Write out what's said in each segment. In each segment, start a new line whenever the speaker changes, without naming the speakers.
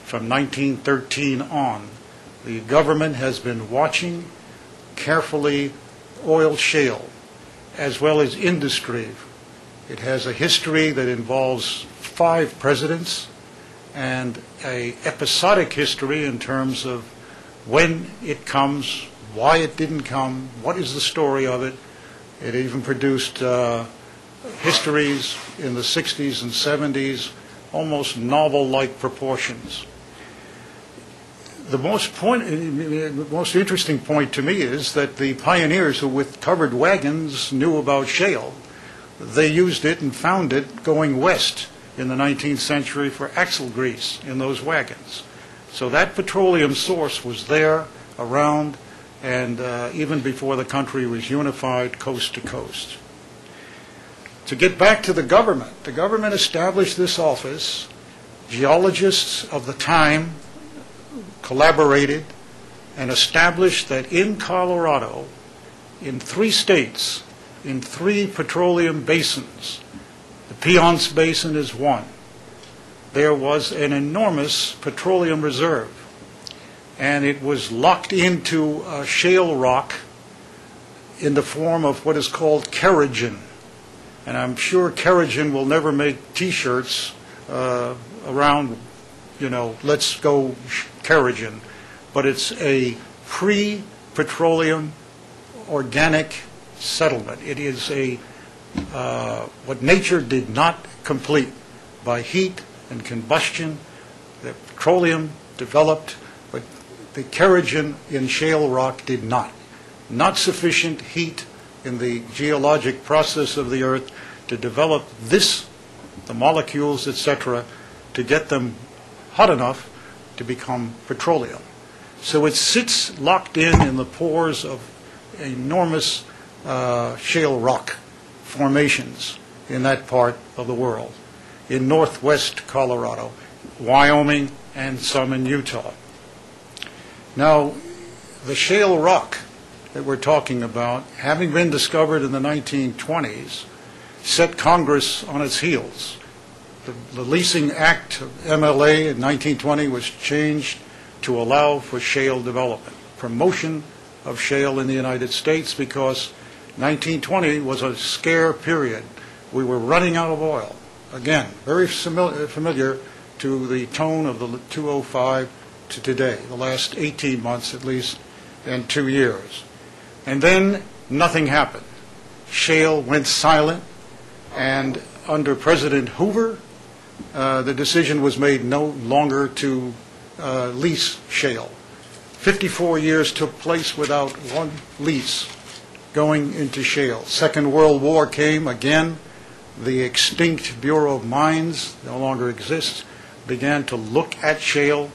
from 1913 on, the government has been watching carefully oil shale as well as industry. It has a history that involves 5 presidents and an episodic history in terms of when it comes, why it didn't come, what is the story of it. It even produced histories in the 60s and 70s, almost novel-like proportions. The most interesting point to me is that the pioneers who with covered wagons knew about shale. They used it and found it going west in the 19th century for axle grease in those wagons. So that petroleum source was there, around, and even before the country was unified coast to coast. To get back to the government established this office. Geologists of the time collaborated and established that in Colorado, in 3 states, in 3 petroleum basins, the Piceance Basin is one, there was an enormous petroleum reserve, and it was locked into shale rock in the form of what is called kerogen. And I'm sure kerogen will never make T-shirts around, let's go kerogen. But it's a pre-petroleum organic settlement. It is what nature did not complete by heat and combustion. The petroleum developed, but the kerogen in shale rock did not. Not sufficient heat in the geologic process of the earth to develop the molecules, etc., to get them hot enough to become petroleum. So it sits locked in the pores of enormous shale rock formations in that part of the world, in northwest Colorado, Wyoming, and some in Utah. Now, the shale rock that we're talking about, having been discovered in the 1920s, set Congress on its heels. The Leasing Act of MLA in 1920 was changed to allow for shale development, promotion of shale in the United States, because 1920 was a scare period. We were running out of oil. Again, very familiar to the tone of the 205 to today, the last 18 months at least, and 2 years. And then nothing happened. Shale went silent, and under President Hoover, the decision was made no longer to lease shale. 54 years took place without one lease going into shale. Second World War came again. The extinct Bureau of Mines no longer exists, began to look at shale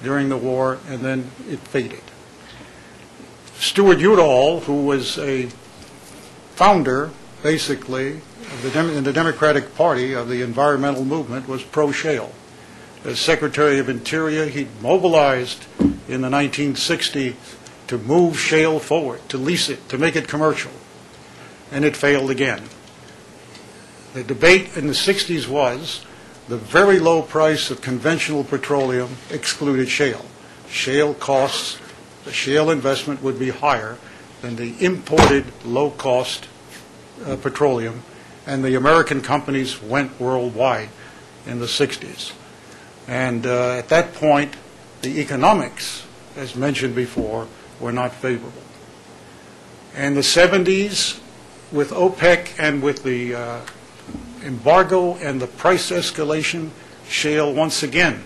during the war, and then it faded. Stuart Udall, who was a founder, basically, in the Democratic Party of the environmental movement, was pro-shale. As Secretary of Interior, he mobilized in the 1960s to move shale forward, to lease it, to make it commercial. And it failed again. The debate in the 60s was the very low price of conventional petroleum excluded shale. Shale costs, the shale investment would be higher than the imported low-cost petroleum, and the American companies went worldwide in the 60s. And at that point, the economics, as mentioned before, were not favorable. And the 70s, with OPEC and with the embargo and the price escalation, shale once again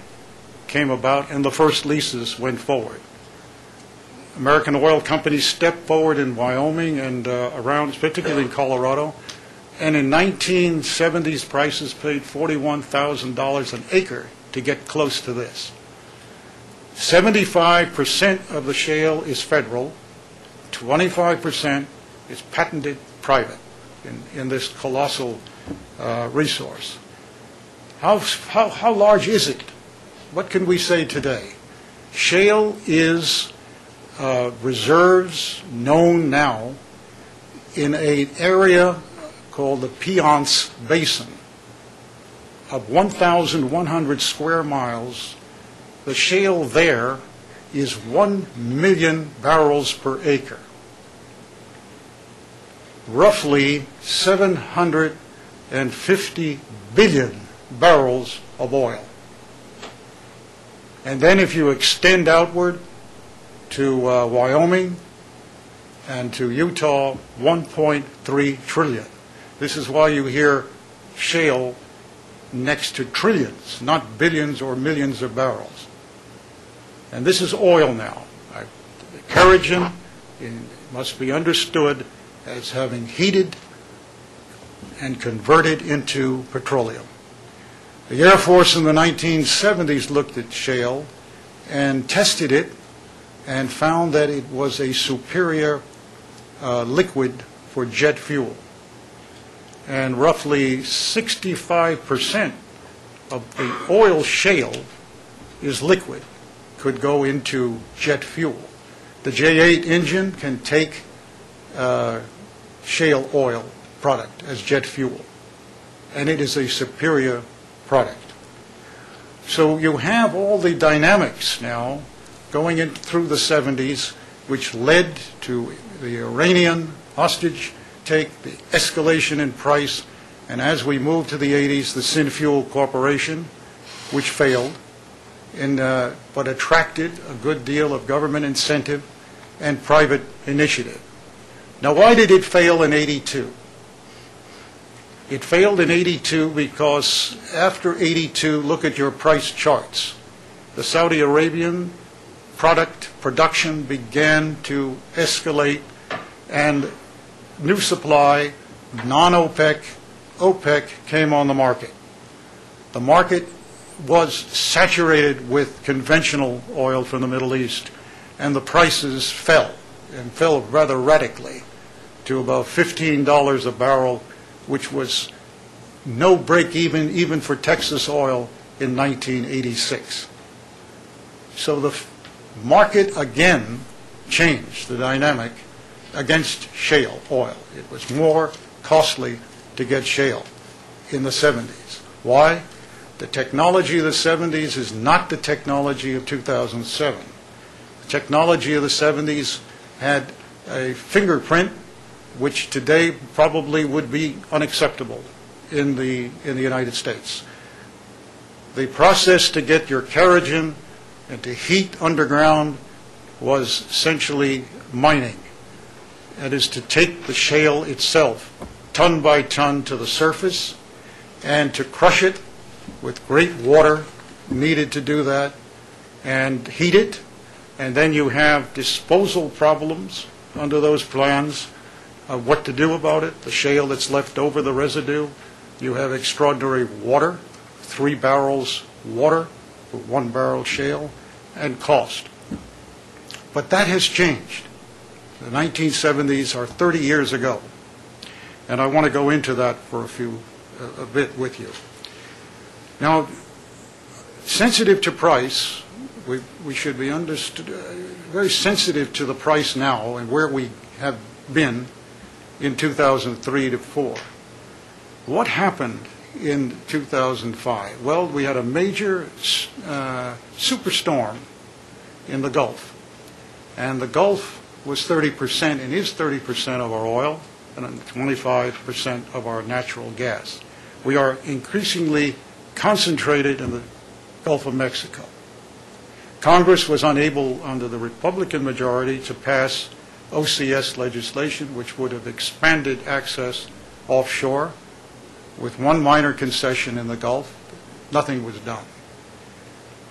came about, and the first leases went forward. American oil companies stepped forward in Wyoming and around, particularly in Colorado, and in 1970s prices paid $41,000 an acre to get close to this. 75% of the shale is federal, 25% is patented private in this colossal resource. How large is it? What can we say today? Shale is reserves known now in an area called the the shale there is 1 million barrels per acre, roughly 750 billion barrels of oil. And then if you extend outward to Wyoming and to Utah, 1.3 trillion. This is why you hear shale next to trillions, not billions or millions of barrels. And this is oil now. Kerogen must be understood as having heated and converted into petroleum. The Air Force in the 1970s looked at shale and tested it and found that it was a superior liquid for jet fuel. And roughly 65% of the oil shale is liquid, could go into jet fuel. The J8 engine can take shale oil product as jet fuel, and it is a superior product. So you have all the dynamics now going in through the 70s, which led to the Iranian hostage take, the escalation in price, and as we move to the 80s, the Sinfuel Corporation, which failed, but attracted a good deal of government incentive and private initiative. Now, why did it fail in 82? It failed in 82 because after 82, look at your price charts. The Saudi Arabian production began to escalate, and new supply, non-OPEC, OPEC came on the market. The market was saturated with conventional oil from the Middle East, and the prices fell, and fell rather radically to about $15 a barrel, which was no break-even even for Texas oil in 1986. So the market again changed the dynamic against shale oil. It was more costly to get shale in the 70s. Why? The technology of the 70s is not the technology of 2007. The technology of the 70s had a fingerprint which today probably would be unacceptable in the United States. The process to get your kerogen and to heat underground was essentially mining. That is to take the shale itself, ton by ton, to the surface, and to crush it with great water needed to do that, and heat it, and then you have disposal problems under those plans of what to do about it, the shale that's left over, the residue. You have extraordinary water, 3 barrels water for 1 barrel shale, and cost. But that has changed. The 1970s are 30 years ago, and I want to go into that for a bit with you. Now, sensitive to price, we should be very sensitive to the price now and where we have been in 2003 to 4. What happened in 2005? Well, we had a major superstorm in the Gulf, and the Gulf was 30% and is 30% of our oil and 25% of our natural gas. We are increasingly concentrated in the Gulf of Mexico. Congress was unable, under the Republican majority, to pass OCS legislation, which would have expanded access offshore. With one minor concession in the Gulf, nothing was done.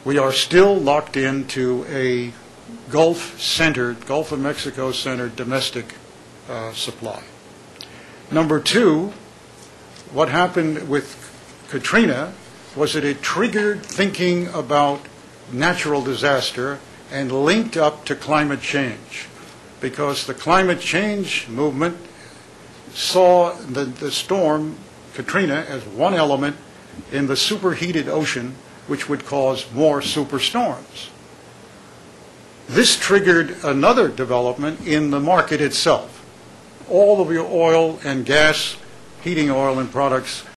We are still locked into a Gulf of Mexico-centered domestic supply. Number two, what happened with Katrina was that it triggered thinking about natural disaster and linked up to climate change, because the climate change movement saw the storm Katrina as one element in the superheated ocean which would cause more superstorms. This triggered another development in the market itself. All of your oil and gas, heating oil and products,